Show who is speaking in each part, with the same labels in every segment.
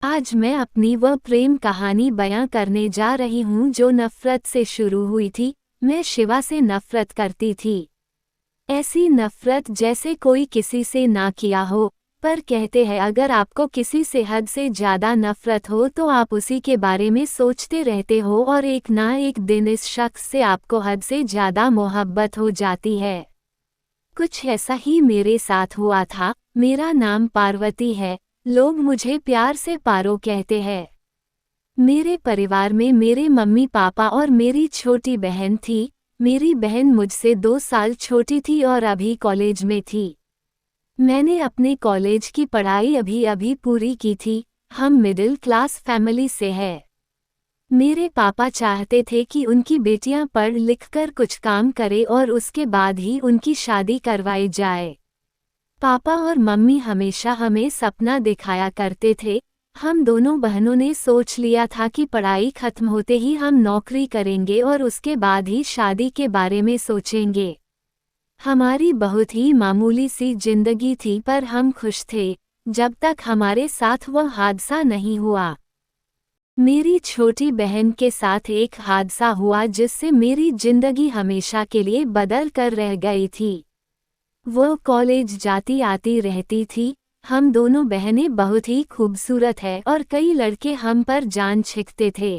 Speaker 1: आज मैं अपनी वह प्रेम कहानी बयां करने जा रही हूँ जो नफरत से शुरू हुई थी। मैं शिवा से नफरत करती थी। ऐसी नफरत जैसे कोई किसी से ना किया हो, पर कहते हैं अगर आपको किसी से हद से ज़्यादा नफरत हो तो आप उसी के बारे में सोचते रहते हो और एक ना एक दिन इस शख्स से आपको हद से ज़्यादा मोहब्बत हो जाती है। कुछ ऐसा ही मेरे साथ हुआ था। मेरा नाम पार्वती है। लोग मुझे प्यार से पारो कहते हैं। मेरे परिवार में मेरे मम्मी पापा और मेरी छोटी बहन थी। मेरी बहन मुझसे 2 साल छोटी थी और अभी कॉलेज में थी। मैंने अपने कॉलेज की पढ़ाई अभी अभी पूरी की थी। हम मिडिल क्लास फैमिली से हैं। मेरे पापा चाहते थे कि उनकी बेटियां पढ़ लिख कर कुछ काम करें और उसके बाद ही उनकी शादी करवाई जाए। पापा और मम्मी हमेशा हमें सपना दिखाया करते थे। हम दोनों बहनों ने सोच लिया था कि पढ़ाई खत्म होते ही हम नौकरी करेंगे और उसके बाद ही शादी के बारे में सोचेंगे। हमारी बहुत ही मामूली सी जिंदगी थी पर हम खुश थे, जब तक हमारे साथ वह हादसा नहीं हुआ। मेरी छोटी बहन के साथ एक हादसा हुआ जिससे मेरी जिंदगी हमेशा के लिए बदल कर रह गई थी। वो कॉलेज जाती आती रहती थी। हम दोनों बहनें बहुत ही खूबसूरत है और कई लड़के हम पर जान छिकते थे।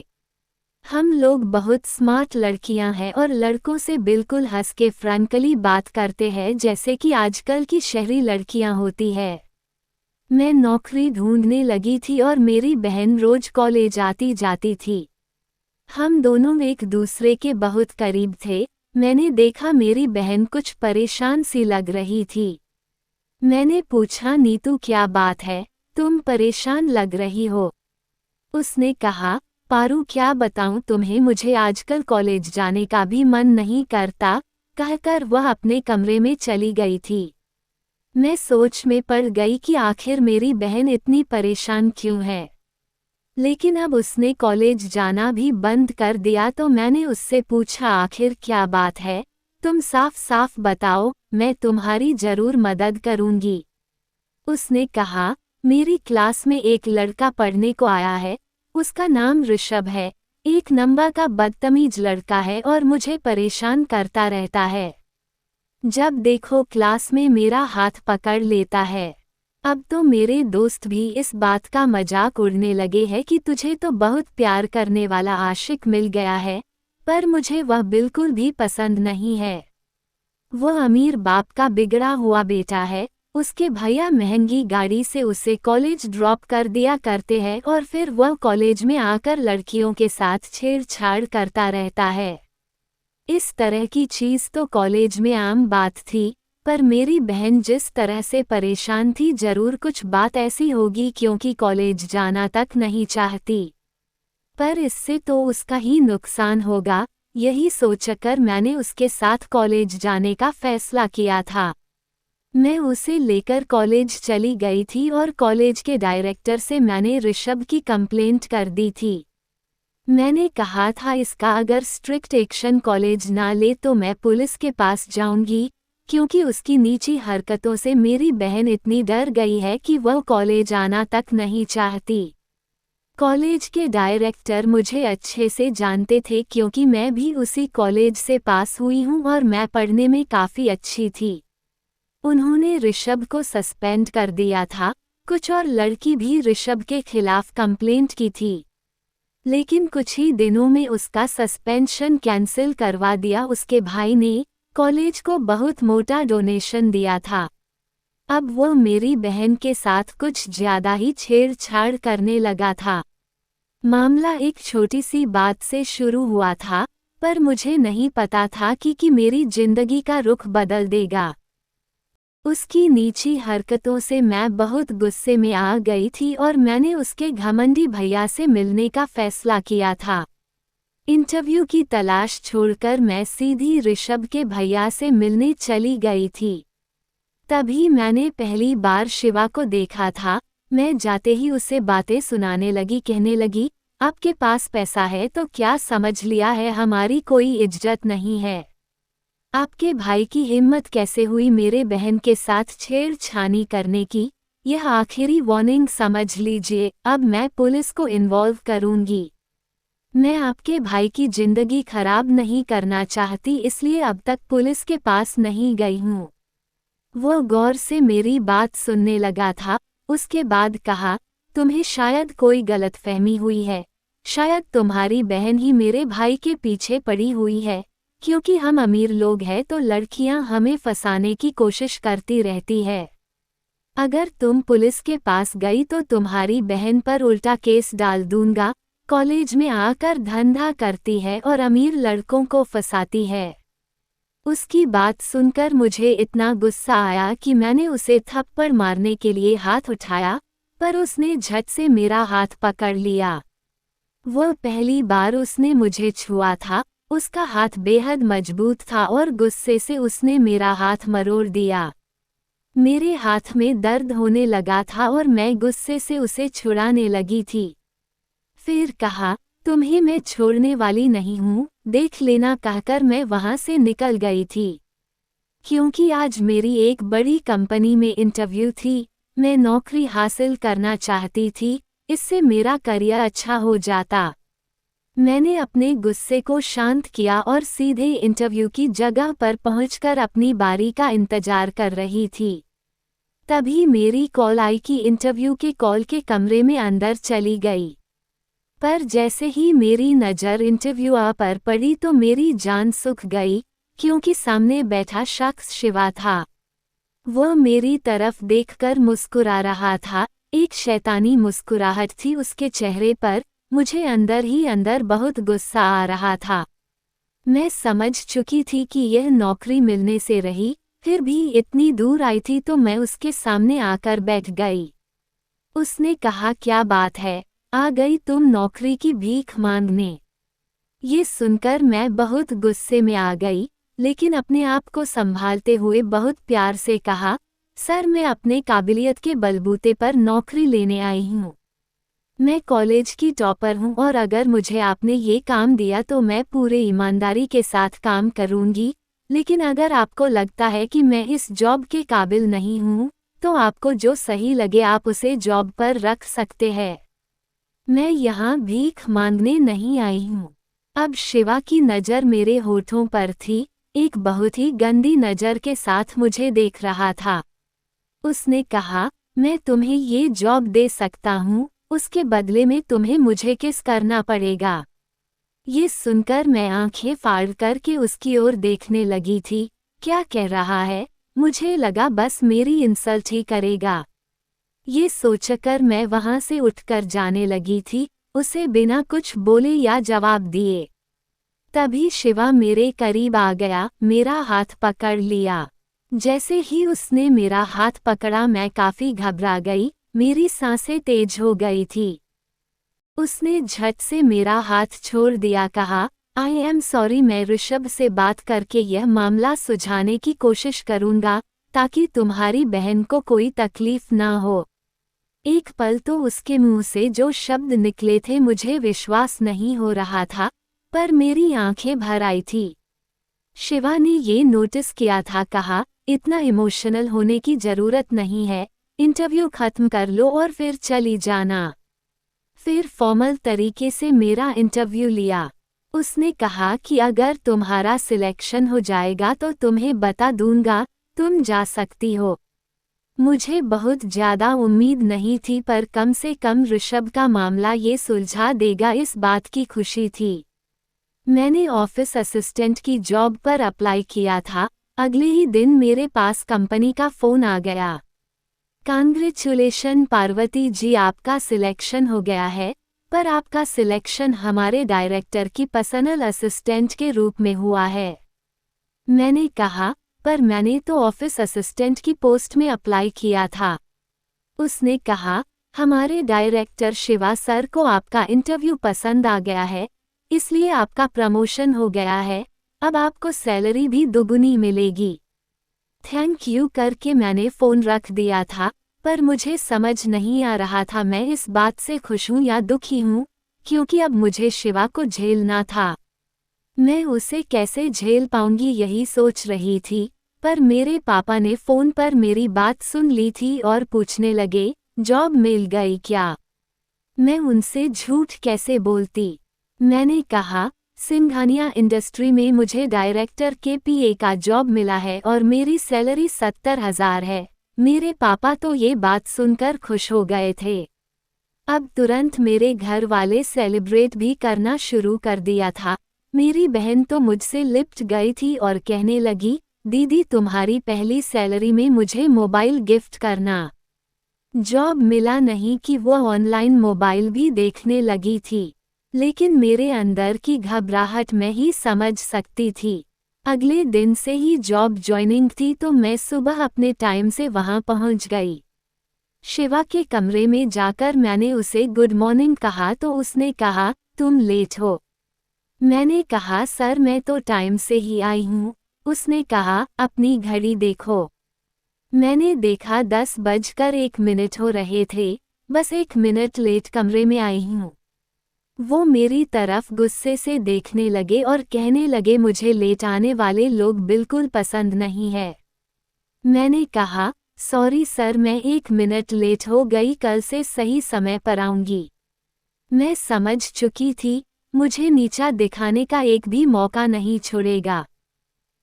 Speaker 1: हम लोग बहुत स्मार्ट लड़कियां हैं और लड़कों से बिल्कुल हंस के फ्रैंकली बात करते हैं जैसे कि आजकल की शहरी लड़कियां होती है। मैं नौकरी ढूंढने लगी थी और मेरी बहन रोज कॉलेज आती जाती थी। हम दोनों एक दूसरे के बहुत करीब थे। मैंने देखा मेरी बहन कुछ परेशान सी लग रही थी। मैंने पूछा, नीतू क्या बात है, तुम परेशान लग रही हो? उसने कहा, पारू क्या बताऊं तुम्हें, मुझे आजकल कॉलेज जाने का भी मन नहीं करता, कहकर वह अपने कमरे में चली गई थी। मैं सोच में पड़ गई कि आखिर मेरी बहन इतनी परेशान क्यों है। लेकिन अब उसने कॉलेज जाना भी बंद कर दिया तो मैंने उससे पूछा, आखिर क्या बात है, तुम साफ साफ बताओ, मैं तुम्हारी जरूर मदद करूंगी। उसने कहा, मेरी क्लास में एक लड़का पढ़ने को आया है। उसका नाम ऋषभ है। 1 नंबर का बदतमीज लड़का है और मुझे परेशान करता रहता है। जब देखो क्लास में मेरा हाथ पकड़ लेता है। अब तो मेरे दोस्त भी इस बात का मजाक उड़ने लगे हैं कि तुझे तो बहुत प्यार करने वाला आशिक मिल गया है, पर मुझे वह बिल्कुल भी पसंद नहीं है। वह अमीर बाप का बिगड़ा हुआ बेटा है। उसके भैया महंगी गाड़ी से उसे कॉलेज ड्रॉप कर दिया करते हैं और फिर वह कॉलेज में आकर लड़कियों के साथ छेड़छाड़ करता रहता है। इस तरह की चीज़ तो कॉलेज में आम बात थी, पर मेरी बहन जिस तरह से परेशान थी जरूर कुछ बात ऐसी होगी क्योंकि कॉलेज जाना तक नहीं चाहती। पर इससे तो उसका ही नुकसान होगा, यही सोचकर मैंने उसके साथ कॉलेज जाने का फैसला किया था। मैं उसे लेकर कॉलेज चली गई थी और कॉलेज के डायरेक्टर से मैंने ऋषभ की कंप्लेंट कर दी थी। मैंने कहा था इसका अगर स्ट्रिक्ट एक्शन कॉलेज ना ले तो मैं पुलिस के पास जाऊंगी, क्योंकि उसकी नीची हरकतों से मेरी बहन इतनी डर गई है कि वह कॉलेज आना तक नहीं चाहती। कॉलेज के डायरेक्टर मुझे अच्छे से जानते थे क्योंकि मैं भी उसी कॉलेज से पास हुई हूँ और मैं पढ़ने में काफ़ी अच्छी थी। उन्होंने ऋषभ को सस्पेंड कर दिया था। कुछ और लड़की भी ऋषभ के खिलाफ कंप्लेंट की थी, लेकिन कुछ ही दिनों में उसका सस्पेंशन कैंसिल करवा दिया। उसके भाई ने कॉलेज को बहुत मोटा डोनेशन दिया था। अब वो मेरी बहन के साथ कुछ ज्यादा ही छेड़छाड़ करने लगा था। मामला एक छोटी सी बात से शुरू हुआ था, पर मुझे नहीं पता था कि मेरी जिंदगी का रुख बदल देगा। उसकी नीची हरकतों से मैं बहुत गुस्से में आ गई थी और मैंने उसके घमंडी भैया से मिलने का फैसला किया था। इंटरव्यू की तलाश छोड़कर मैं सीधी ऋषभ के भैया से मिलने चली गई थी। तभी मैंने पहली बार शिवा को देखा था। मैं जाते ही उसे बातें सुनाने लगी, कहने लगी, आपके पास पैसा है तो क्या समझ लिया है हमारी कोई इज्जत नहीं है? आपके भाई की हिम्मत कैसे हुई मेरे बहन के साथ छेड़छानी करने की? यह आखिरी वार्निंग समझ लीजिए, अब मैं पुलिस को इन्वॉल्व करूंगी। मैं आपके भाई की जिंदगी खराब नहीं करना चाहती, इसलिए अब तक पुलिस के पास नहीं गई हूँ। वो गौर से मेरी बात सुनने लगा था, उसके बाद कहा, तुम्हें शायद कोई गलतफहमी हुई है। शायद तुम्हारी बहन ही मेरे भाई के पीछे पड़ी हुई है। क्योंकि हम अमीर लोग हैं तो लड़कियां हमें फंसाने की कोशिश करती रहती है। अगर तुम पुलिस के पास गई तो तुम्हारी बहन पर उल्टा केस डाल दूंगा। कॉलेज में आकर धंधा करती है और अमीर लड़कों को फंसाती है। उसकी बात सुनकर मुझे इतना गुस्सा आया कि मैंने उसे थप्पड़ मारने के लिए हाथ उठाया, पर उसने झट से मेरा हाथ पकड़ लिया। वह पहली बार उसने मुझे छुआ था। उसका हाथ बेहद मजबूत था और गुस्से से उसने मेरा हाथ मरोड़ दिया। मेरे हाथ में दर्द होने लगा था और मैं गुस्से से उसे छुड़ाने लगी थी। फिर कहा, तुम्हें मैं छोड़ने वाली नहीं हूँ, देख लेना कहकर मैं वहाँ से निकल गई थी। क्योंकि आज मेरी एक बड़ी कंपनी में इंटरव्यू थी, मैं नौकरी हासिल करना चाहती थी, इससे मेरा करियर अच्छा हो जाता। मैंने अपने गुस्से को शांत किया और सीधे इंटरव्यू की जगह पर पहुंचकर अपनी बारी का इंतजार कर रही थी। तभी मेरी कॉल आई कि इंटरव्यू के कॉल के कमरे में अंदर चली गई। पर जैसे ही मेरी नज़र इंटरव्यूअर पर पड़ी तो मेरी जान सूख गई, क्योंकि सामने बैठा शख्स शिवा था। वह मेरी तरफ देखकर मुस्कुरा रहा था, एक शैतानी मुस्कुराहट थी उसके चेहरे पर। मुझे अंदर ही अंदर बहुत गुस्सा आ रहा था। मैं समझ चुकी थी कि यह नौकरी मिलने से रही, फिर भी इतनी दूर आई थी तो मैं उसके सामने आकर बैठ गई। उसने कहा, क्या बात है, आ गई तुम नौकरी की भीख मांगने। ये सुनकर मैं बहुत गुस्से में आ गई, लेकिन अपने आप को संभालते हुए बहुत प्यार से कहा, सर मैं अपने काबिलियत के बलबूते पर नौकरी लेने आई हूँ। मैं कॉलेज की टॉपर हूँ और अगर मुझे आपने ये काम दिया तो मैं पूरे ईमानदारी के साथ काम करूँगी, लेकिन अगर आपको लगता है कि मैं इस जॉब के काबिल नहीं हूँ, तो आपको जो सही लगे आप उसे जॉब पर रख सकते हैं। मैं यहाँ भीख मांगने नहीं आई हूँ। अब शिवा की नज़र मेरे होठों पर थी, एक बहुत ही गंदी नज़र के साथ मुझे देख रहा था। उसने कहा, मैं तुम्हें ये जॉब दे सकता हूँ, उसके बदले में तुम्हें मुझे किस करना पड़ेगा। ये सुनकर मैं आंखें फाड़ करके उसकी ओर देखने लगी थी। क्या कह रहा है, मुझे लगा बस मेरी इंसल्ट ही करेगा। ये सोचकर मैं वहां से उठकर जाने लगी थी, उसे बिना कुछ बोले या जवाब दिए। तभी शिवा मेरे करीब आ गया, मेरा हाथ पकड़ लिया। जैसे ही उसने मेरा हाथ पकड़ा मैं काफी घबरा गई, मेरी सांसें तेज हो गई थी। उसने झट से मेरा हाथ छोड़ दिया, कहा, आई एम सॉरी, मैं ऋषभ से बात करके यह मामला सुलझाने की कोशिश करूंगा, ताकि तुम्हारी बहन को कोई तकलीफ ना हो। एक पल तो उसके मुंह से जो शब्द निकले थे मुझे विश्वास नहीं हो रहा था, पर मेरी आंखें भर आई थी। शिवा ने ये नोटिस किया था, कहा, इतना इमोशनल होने की जरूरत नहीं है, इंटरव्यू खत्म कर लो और फिर चली जाना। फिर फॉर्मल तरीके से मेरा इंटरव्यू लिया। उसने कहा कि अगर तुम्हारा सिलेक्शन हो जाएगा तो तुम्हें बता दूंगा, तुम जा सकती हो। मुझे बहुत ज़्यादा उम्मीद नहीं थी, पर कम से कम ऋषभ का मामला ये सुलझा देगा इस बात की खुशी थी। मैंने ऑफिस असिस्टेंट की जॉब पर अप्लाई किया था। अगले ही दिन मेरे पास कंपनी का फ़ोन आ गया। कांग्रेचुलेशन पार्वती जी, आपका सिलेक्शन हो गया है, पर आपका सिलेक्शन हमारे डायरेक्टर की पर्सनल असिस्टेंट के रूप में हुआ है। मैंने कहा, पर मैंने तो ऑफिस असिस्टेंट की पोस्ट में अप्लाई किया था। उसने कहा, हमारे डायरेक्टर शिवा सर को आपका इंटरव्यू पसंद आ गया है, इसलिए आपका प्रमोशन हो गया है, अब आपको सैलरी भी दोगुनी मिलेगी। थैंक यू करके मैंने फ़ोन रख दिया था, पर मुझे समझ नहीं आ रहा था मैं इस बात से खुश हूँ या दुखी हूँ, क्योंकि अब मुझे शिवा को झेलना था। मैं उसे कैसे झेल पाऊंगी यही सोच रही थी, पर मेरे पापा ने फ़ोन पर मेरी बात सुन ली थी और पूछने लगे, जॉब मिल गई क्या? मैं उनसे झूठ कैसे बोलती? मैंने कहा, सिंघानिया इंडस्ट्री में मुझे डायरेक्टर के पीए का जॉब मिला है और मेरी सैलरी 70,000 है। मेरे पापा तो ये बात सुनकर खुश हो गए थे। अब तुरंत मेरे घर वाले सेलिब्रेट भी करना शुरू कर दिया था। मेरी बहन तो मुझसे लिपट गई थी और कहने लगी, दीदी तुम्हारी पहली सैलरी में मुझे मोबाइल गिफ्ट करना। जॉब मिला नहीं कि वो ऑनलाइन मोबाइल भी देखने लगी थी, लेकिन मेरे अंदर की घबराहट मैं ही समझ सकती थी। अगले दिन से ही जॉब ज्वाइनिंग थी तो मैं सुबह अपने टाइम से वहां पहुंच गई। शिवा के कमरे में जाकर मैंने उसे गुड मॉर्निंग कहा तो उसने कहा, तुम लेट हो। मैंने कहा, सर मैं तो टाइम से ही आई हूँ। उसने कहा, अपनी घड़ी देखो। मैंने देखा 10:01 हो रहे थे, बस 1 मिनट लेट कमरे में आई हूँ। वो मेरी तरफ गुस्से से देखने लगे और कहने लगे, मुझे लेट आने वाले लोग बिल्कुल पसंद नहीं है। मैंने कहा, सॉरी सर मैं 1 मिनट लेट हो गई, कल से सही समय पर आऊंगी। मैं समझ चुकी थी, मुझे नीचा दिखाने का एक भी मौका नहीं छोड़ेगा।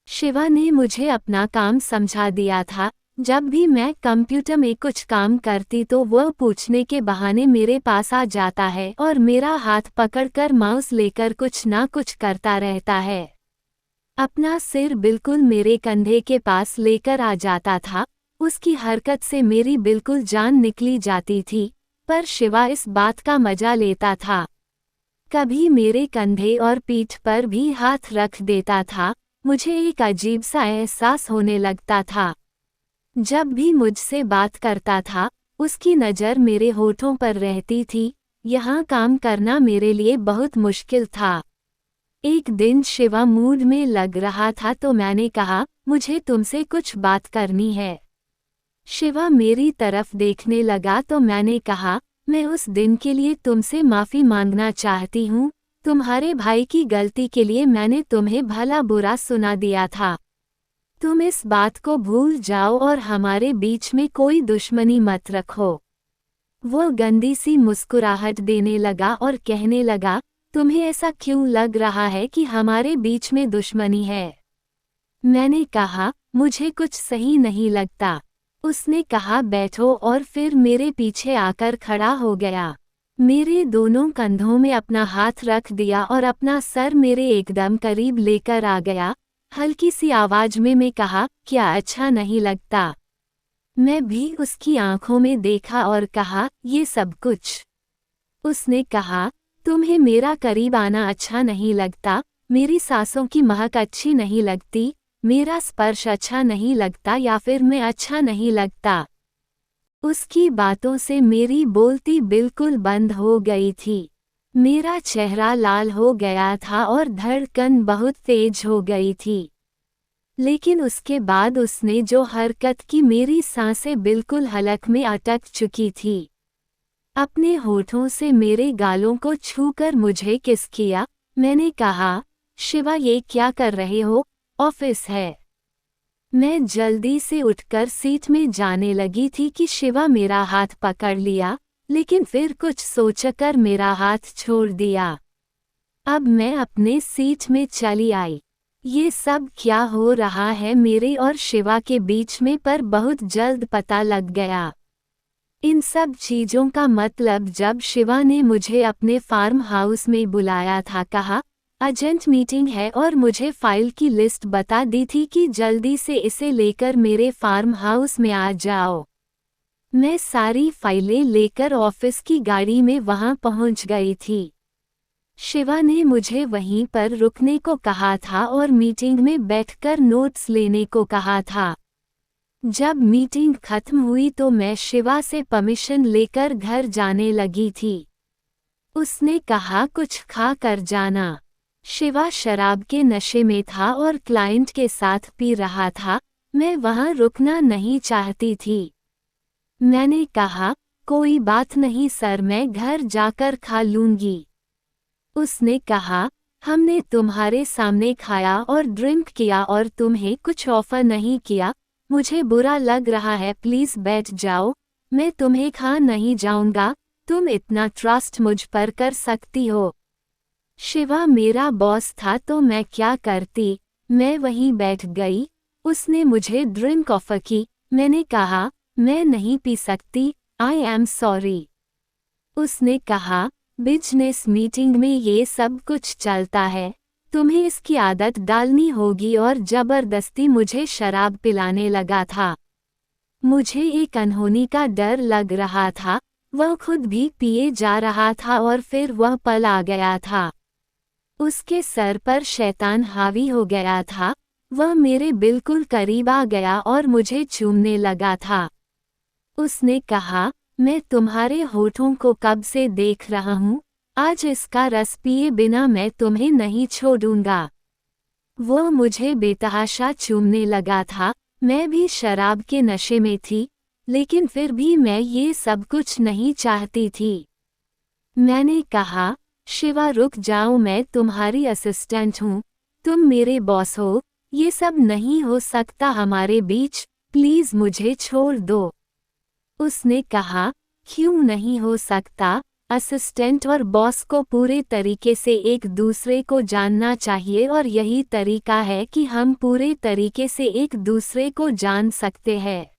Speaker 1: शिवा ने मुझे अपना काम समझा दिया था। जब भी मैं कंप्यूटर में कुछ काम करती तो वह पूछने के बहाने मेरे पास आ जाता है और मेरा हाथ पकड़कर माउस लेकर कुछ ना कुछ करता रहता है। अपना सिर बिल्कुल मेरे कंधे के पास लेकर आ जाता था। उसकी हरकत से मेरी बिल्कुल जान निकली जाती थी, पर शिवा इस बात का मजा लेता था। कभी मेरे कंधे और पीठ पर भी हाथ रख देता था। मुझे एक अजीब सा एहसास होने लगता था। जब भी मुझसे बात करता था, उसकी नज़र मेरे होठों पर रहती थी। यहाँ काम करना मेरे लिए बहुत मुश्किल था। एक दिन शिवा मूड में लग रहा था तो मैंने कहा, मुझे तुमसे कुछ बात करनी है। शिवा मेरी तरफ देखने लगा तो मैंने कहा, मैं उस दिन के लिए तुमसे माफ़ी मांगना चाहती हूँ। तुम्हारे भाई की गलती के लिए मैंने तुम्हें भला बुरा सुना दिया था। तुम इस बात को भूल जाओ और हमारे बीच में कोई दुश्मनी मत रखो। वो गंदी सी मुस्कुराहट देने लगा और कहने लगा, तुम्हें ऐसा क्यों लग रहा है कि हमारे बीच में दुश्मनी है? मैंने कहा, मुझे कुछ सही नहीं लगता। उसने कहा, बैठो, और फिर मेरे पीछे आकर खड़ा हो गया। मेरे दोनों कंधों में अपना हाथ रख दिया और अपना सर मेरे एकदम करीब लेकर आ गया। हल्की सी आवाज में मैं कहा, क्या अच्छा नहीं लगता? मैं भी उसकी आंखों में देखा और कहा, ये सब कुछ। उसने कहा, तुम्हें मेरा करीब आना अच्छा नहीं लगता, मेरी सांसों की महक अच्छी नहीं लगती, मेरा स्पर्श अच्छा नहीं लगता, या फिर मैं अच्छा नहीं लगता? उसकी बातों से मेरी बोलती बिल्कुल बंद हो गई थी। मेरा चेहरा लाल हो गया था और धड़कन बहुत तेज हो गई थी। लेकिन उसके बाद उसने जो हरकत की, मेरी सांसें बिल्कुल हलक में अटक चुकी थी। अपने होठों से मेरे गालों को छूकर मुझे किस किया। मैंने कहा, शिवा ये क्या कर रहे हो? ऑफिस है। मैं जल्दी से उठकर सीट में जाने लगी थी कि शिवा मेरा हाथ पकड़ लिया, लेकिन फिर कुछ सोचकर मेरा हाथ छोड़ दिया। अब मैं अपने सीट में चली आई। ये सब क्या हो रहा है मेरे और शिवा के बीच में, पर बहुत जल्द पता लग गया। इन सब चीज़ों का मतलब जब शिवा ने मुझे अपने फार्म हाउस में बुलाया था, कहा अर्जेंट मीटिंग है और मुझे फाइल की लिस्ट बता दी थी कि जल्दी से इसे लेकर मेरे फार्म हाउस में आ जाओ। मैं सारी फाइलें लेकर ऑफिस की गाड़ी में वहां पहुंच गई थी। शिवा ने मुझे वहीं पर रुकने को कहा था और मीटिंग में बैठकर नोट्स लेने को कहा था। जब मीटिंग खत्म हुई तो मैं शिवा से परमिशन लेकर घर जाने लगी थी। उसने कहा, कुछ खा कर जाना। शिवा शराब के नशे में था और क्लाइंट के साथ पी रहा था। मैं वहां रुकना नहीं चाहती थी। मैंने कहा, कोई बात नहीं सर, मैं घर जाकर खा लूंगी। उसने कहा, हमने तुम्हारे सामने खाया और ड्रिंक किया और तुम्हें कुछ ऑफर नहीं किया। मुझे बुरा लग रहा है, प्लीज बैठ जाओ। मैं तुम्हें खा नहीं जाऊंगा। तुम इतना ट्रस्ट मुझ पर कर सकती हो। शिवा मेरा बॉस था तो मैं क्या करती। मैं वहीं बैठ गई। उसने मुझे ड्रिंक ऑफर की। मैंने कहा मैं नहीं पी सकती, आई एम सॉरी। उसने कहा बिजनेस मीटिंग में ये सब कुछ चलता है, तुम्हें इसकी आदत डालनी होगी, और जबरदस्ती मुझे शराब पिलाने लगा था। मुझे एक अनहोनी का डर लग रहा था। वह खुद भी पिए जा रहा था और फिर वह पल आ गया था। उसके सर पर शैतान हावी हो गया था। वह मेरे बिल्कुल करीब आ गया और मुझे चूमने लगा था। उसने कहा मैं तुम्हारे होठों को कब से देख रहा हूँ, आज इसका रस पिए बिना मैं तुम्हें नहीं छोड़ूंगा। वो मुझे बेतहाशा चूमने लगा था। मैं भी शराब के नशे में थी, लेकिन फिर भी मैं ये सब कुछ नहीं चाहती थी। मैंने कहा शिवा रुक जाओ, मैं तुम्हारी असिस्टेंट हूँ, तुम मेरे बॉस हो, ये सब नहीं हो सकता हमारे बीच, प्लीज मुझे छोड़ दो। उसने कहा क्यों नहीं हो सकता, असिस्टेंट और बॉस को पूरे तरीके से एक दूसरे को जानना चाहिए, और यही तरीका है कि हम पूरे तरीके से एक दूसरे को जान सकते हैं।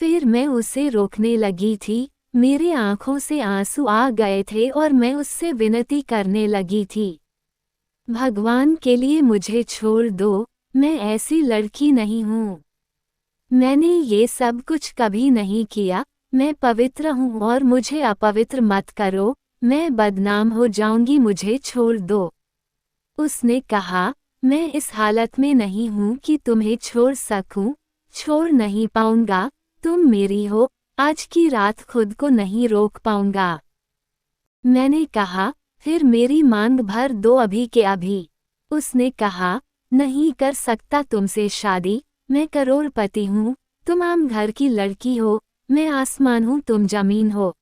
Speaker 1: फिर मैं उसे रोकने लगी थी। मेरे आंखों से आंसू आ गए थे और मैं उससे विनती करने लगी थी, भगवान के लिए मुझे छोड़ दो, मैं ऐसी लड़की नहीं हूँ। मैंने ये सब कुछ कभी नहीं किया। मैं पवित्र हूँ और मुझे अपवित्र मत करो, मैं बदनाम हो जाऊंगी, मुझे छोड़ दो। उसने कहा मैं इस हालत में नहीं हूँ कि तुम्हें छोड़ सकूं, छोड़ नहीं पाऊंगा, तुम मेरी हो, आज की रात खुद को नहीं रोक पाऊंगा। मैंने कहा फिर मेरी मांग भर दो अभी के अभी। उसने कहा नहीं कर सकता तुमसे शादी, मैं करोड़पति हूँ, तुम आम घर की लड़की हो, मैं आसमान हूँ तुम जमीन हो,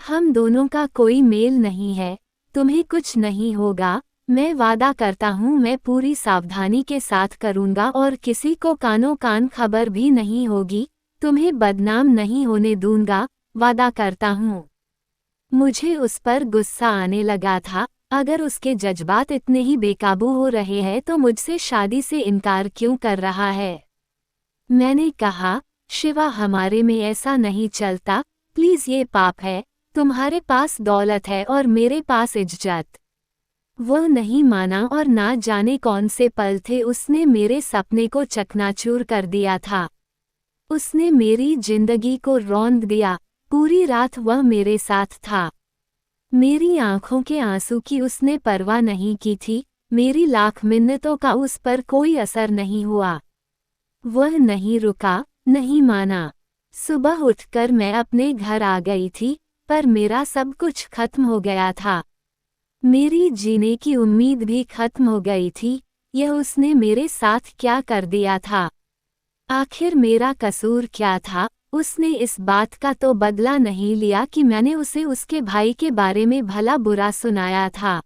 Speaker 1: हम दोनों का कोई मेल नहीं है, तुम्हें कुछ नहीं होगा, मैं वादा करता हूँ मैं पूरी सावधानी के साथ करूँगा और किसी को कानों कान खबर भी नहीं होगी, तुम्हें बदनाम नहीं होने दूंगा, वादा करता हूँ। मुझे उस पर गुस्सा आने लगा था। अगर उसके जज्बात इतने ही बेकाबू हो रहे हैं तो मुझसे शादी से इनकार क्यों कर रहा है। मैंने कहा शिवा हमारे में ऐसा नहीं चलता, प्लीज ये पाप है, तुम्हारे पास दौलत है और मेरे पास इज्जत। वह नहीं माना और ना जाने कौन से पल थे उसने मेरे सपने को चकनाचूर कर दिया था। उसने मेरी जिंदगी को रौंद दिया। पूरी रात वह मेरे साथ था। मेरी आंखों के आंसू की उसने परवाह नहीं की थी। मेरी लाख मिन्नतों का उस पर कोई असर नहीं हुआ। वह नहीं रुका, नहीं माना। सुबह उठकर मैं अपने घर आ गई थी, पर मेरा सब कुछ खत्म हो गया था। मेरी जीने की उम्मीद भी खत्म हो गई थी। यह उसने मेरे साथ क्या कर दिया था? आखिर मेरा कसूर क्या था? उसने इस बात का तो बदला नहीं लिया कि मैंने उसे उसके भाई के बारे में भला बुरा सुनाया था।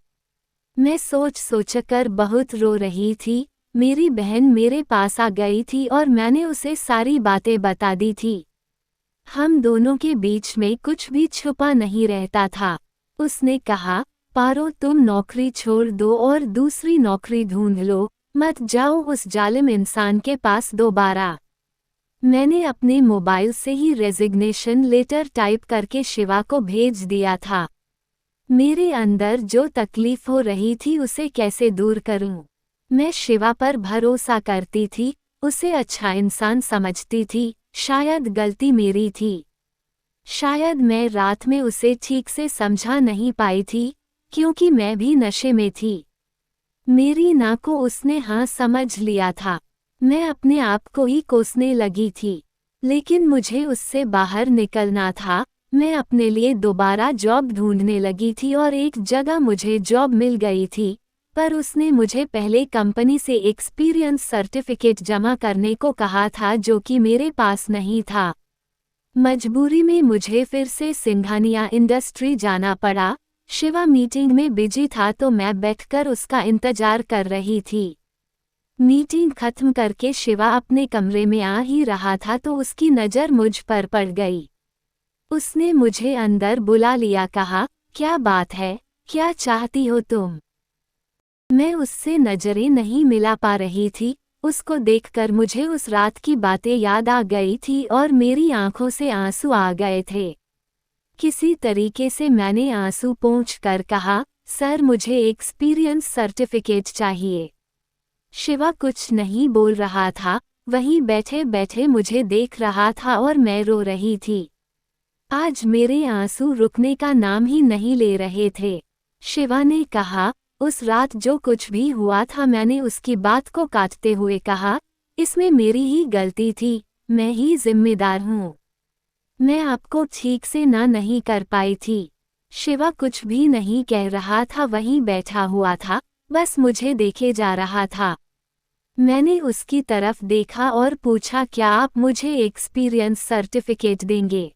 Speaker 1: मैं सोच सोचकर बहुत रो रही थी। मेरी बहन मेरे पास आ गई थी और मैंने उसे सारी बातें बता दी थी। हम दोनों के बीच में कुछ भी छुपा नहीं रहता था। उसने कहा पारो तुम नौकरी छोड़ दो और दूसरी नौकरी ढूंढ लो, मत जाओ उस जालिम इंसान के पास दोबारा। मैंने अपने मोबाइल से ही रेजिग्नेशन लेटर टाइप करके शिवा को भेज दिया था। मेरे अंदर जो तकलीफ हो रही थी उसे कैसे दूर करूं? मैं शिवा पर भरोसा करती थी, उसे अच्छा इंसान समझती थी। शायद गलती मेरी थी। शायद मैं रात में उसे ठीक से समझा नहीं पाई थी, क्योंकि मैं भी नशे में थी। मेरी ना को उसने हाँ समझ लिया था। मैं अपने आप को ही कोसने लगी थी, लेकिन मुझे उससे बाहर निकलना था। मैं अपने लिए दोबारा जॉब ढूंढने लगी थी और एक जगह मुझे जॉब मिल गई थी, पर उसने मुझे पहले कंपनी से एक्सपीरियंस सर्टिफिकेट जमा करने को कहा था, जो कि मेरे पास नहीं था। मजबूरी में मुझे फिर से सिंघानिया इंडस्ट्री जाना पड़ा। शिवा मीटिंग में बिजी था तो मैं बैठकर उसका इंतजार कर रही थी। मीटिंग खत्म करके शिवा अपने कमरे में आ ही रहा था तो उसकी नज़र मुझ पर पड़ गई। उसने मुझे अंदर बुला लिया, कहा, क्या बात है, क्या चाहती हो तुम? मैं उससे नजरें नहीं मिला पा रही थी। उसको देखकर मुझे उस रात की बातें याद आ गई थी और मेरी आंखों से आंसू आ गए थे। किसी तरीके से मैंने आंसू पोंछकर कहा, सर मुझे एक्सपीरियंस सर्टिफिकेट चाहिए। शिवा कुछ नहीं बोल रहा था, वहीं बैठे बैठे मुझे देख रहा था और मैं रो रही थी। आज मेरे आंसू रुकने का नाम ही नहीं ले रहे थे। शिवा ने कहा, उस रात जो कुछ भी हुआ था मैंने उसकी बात को काटते हुए कहा, इसमें मेरी ही गलती थी, मैं ही जिम्मेदार हूँ। मैं आपको ठीक से नहीं कर पाई थी। शिवा कुछ भी नहीं कह रहा था, वहीं बैठा हुआ था, बस मुझे देखे जा रहा था। मैंने उसकी तरफ देखा और पूछा, क्या आप मुझे एक्सपीरियंस सर्टिफिकेट देंगे?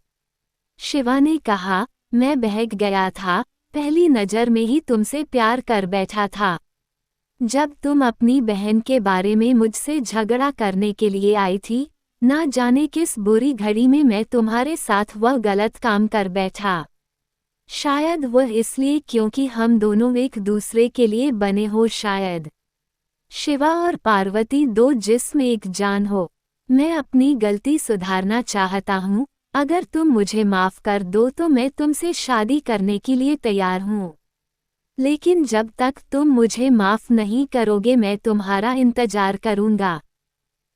Speaker 1: शिवा ने कहा, मैं बहक गया था, पहली नज़र में ही तुमसे प्यार कर बैठा था। जब तुम अपनी बहन के बारे में मुझसे झगड़ा करने के लिए आई थी, ना जाने किस बुरी घड़ी में मैं तुम्हारे साथ वह गलत काम कर बैठा। शायद वह इसलिए क्योंकि हम दोनों एक दूसरे के लिए बने हो शायद। शिवा और पार्वती दो जिस्म एक जान हो। मैं अपनी गलती सुधारना चाहता हूँ, अगर तुम मुझे माफ़ कर दो तो मैं तुमसे शादी करने के लिए तैयार हूँ। लेकिन जब तक तुम मुझे माफ़ नहीं करोगे मैं तुम्हारा इंतजार करूँगा।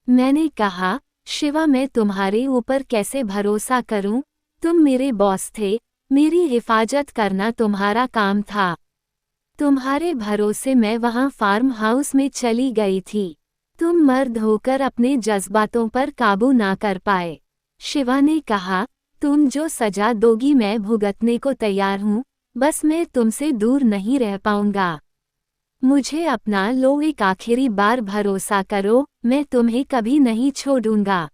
Speaker 1: मैंने कहा, शिवा मैं तुम्हारे ऊपर कैसे भरोसा करूँ? तुम मेरे बॉस थे, मेरी हिफाजत करना तुम्हारा काम था। तुम्हारे भरोसे मैं वहाँ फार्म हाउस में चली गई थी। तुम मर्द होकर अपने जज्बातों पर काबू ना कर पाए। शिवा ने कहा, तुम जो सजा दोगी मैं भुगतने को तैयार हूँ, बस मैं तुमसे दूर नहीं रह पाऊंगा। मुझे अपना लो, एक आखिरी बार भरोसा करो, मैं तुम्हें कभी नहीं छोड़ूंगा।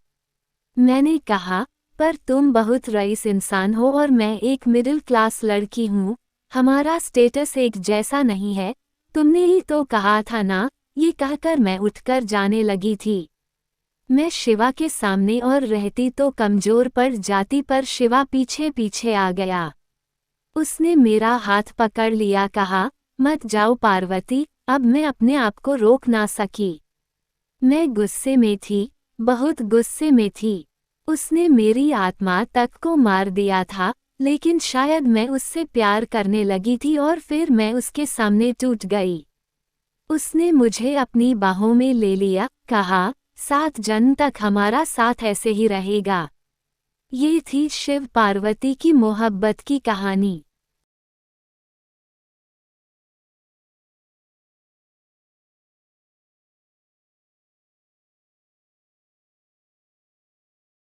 Speaker 1: मैंने कहा, पर तुम बहुत रईस इंसान हो और मैं एक मिडिल क्लास लड़की हूँ, हमारा स्टेटस एक जैसा नहीं है। तुमने ही तो कहा था ना। ये कहकर मैं उठकर जाने लगी थी। मैं शिवा के सामने और रहती तो कमजोर पड़ जाती, पर शिवा पीछे पीछे आ गया। उसने मेरा हाथ पकड़ लिया, कहा, मत जाओ पार्वती, अब मैं अपने आप को रोक ना सकी। मैं गुस्से में थी, बहुत गुस्से में थी। उसने मेरी आत्मा तक को मार दिया था, लेकिन शायद मैं उससे प्यार करने लगी थी और फिर मैं उसके सामने टूट गई। उसने मुझे अपनी बाहों में ले लिया, कहा, 7 जन्म तक हमारा साथ ऐसे ही रहेगा। ये थी शिव पार्वती की मोहब्बत की कहानी।